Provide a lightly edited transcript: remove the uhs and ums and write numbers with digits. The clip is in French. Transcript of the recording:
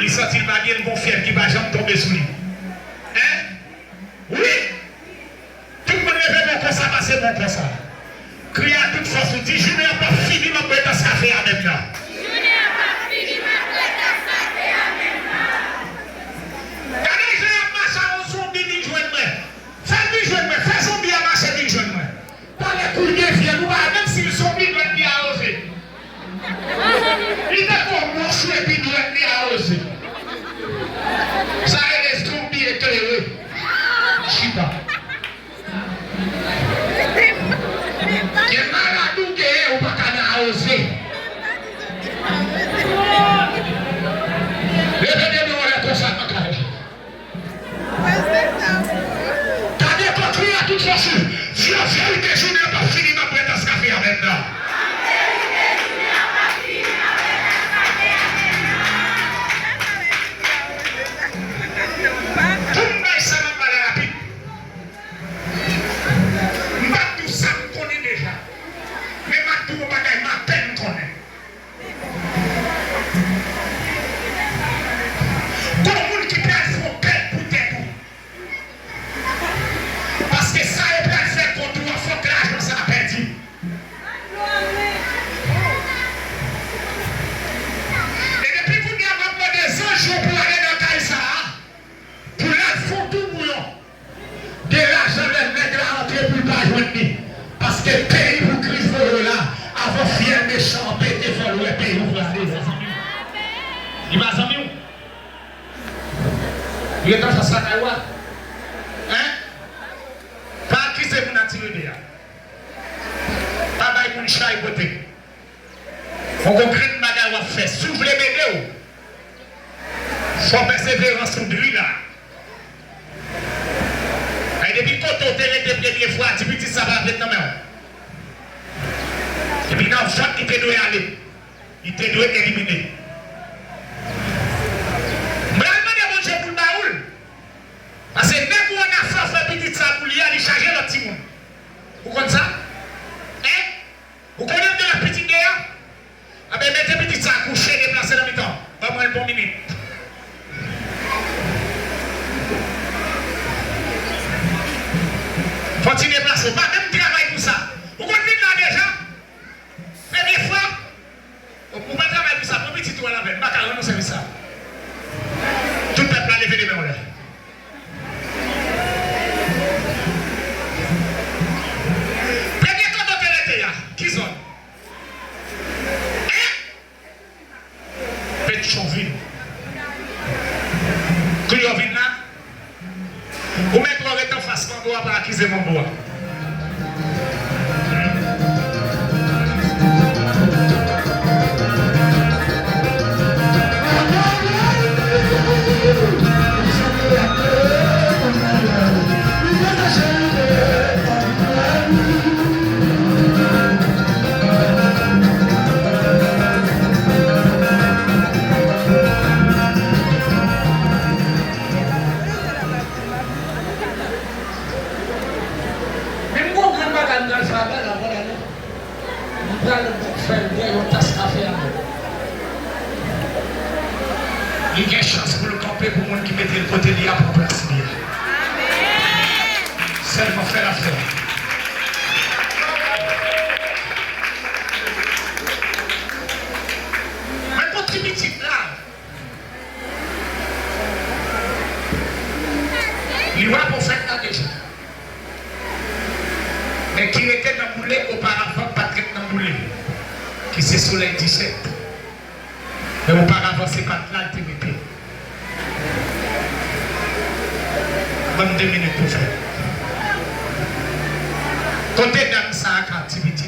il senti le bagage, bon fier qui va jamais tomber sous lui. Hein? Oui? Tout le monde lève mon ça, passer mon comme ça. Crier à toute façon, dit, je n'ai pas fini ma bête à ça faire avec là. Même si le zombie doit être arrosé. Il est d'accord, mon chouette, il doit être arrosé. Ça est les zombies éclairés. Chita. Il y a malade qui est au bac à arroser. Levez-nous la cosa à ma carrière. T'as des patrouilles à toute façon. Si la vérité, je n'ai pas fini ma prête à se café avec là. Tout le monde ça m'a parlé rapide. Je tout ça me connaît déjà. Mais je tout bagaille ma peine connaît. Tout le monde qui perd son peine pour t'aider. Parce que ça est bien fait contre toi, il faut que l'argent ça a perdu. Et depuis que vous avez des jours pour aller dans Kaïsa, pour la fond tout bouillon, de l'argent les nègres à entrer pour pas joindre. Parce que le pays pour Christ là, avant fier méchant, pété vol, le pays pour aller. Il va s'en mieux. Il est en face à Kaïwa. Hein? Pas qui c'est mon attiré. Pas bail mon chat et beauté. Faut qu'on crée une bagarre à faire. Si vous voulez m'aider, faut persévérer en son gris là. Et depuis quand on t'a été première fois, tu peux dire ça va avec nous même. Et puis dans le choc, il te doit aller. Il te doit éliminer. Parce que même si on a fait petit ça pour lui, il charge le petit monde. Vous comprenez ça? Hein? Vous connaissez de la petite guerre? Ah ben mettez petit ça couché, déplacé dans le temps. Pas moins de bon minute. Faut-il déplacer? Pas même travail pour ça. Vous comprenez là déjà? Mais des fois, vous ne pouvez pas travailler pour ça. Pour petit tout à la veille. Pas qu'à renoncer à ça. Tout le peuple a levé les mains. Qui sont? Pétionville. Clioville là. Vous mettez en face quand vous avez acquis mon bois. Il y a une chance pour le camper pour le monde qui mettait le côté lié pour place. Seulement faire l'affaire. Mais pour primitif là, il va pour faire ça déjà. Mais qui était dans le boulet auparavant, Patrick dans le boulet, qui c'est soleil 17. Mais auparavant, c'est pas là qui était. Même 2 minutes pour faire. Côté dans sa activité.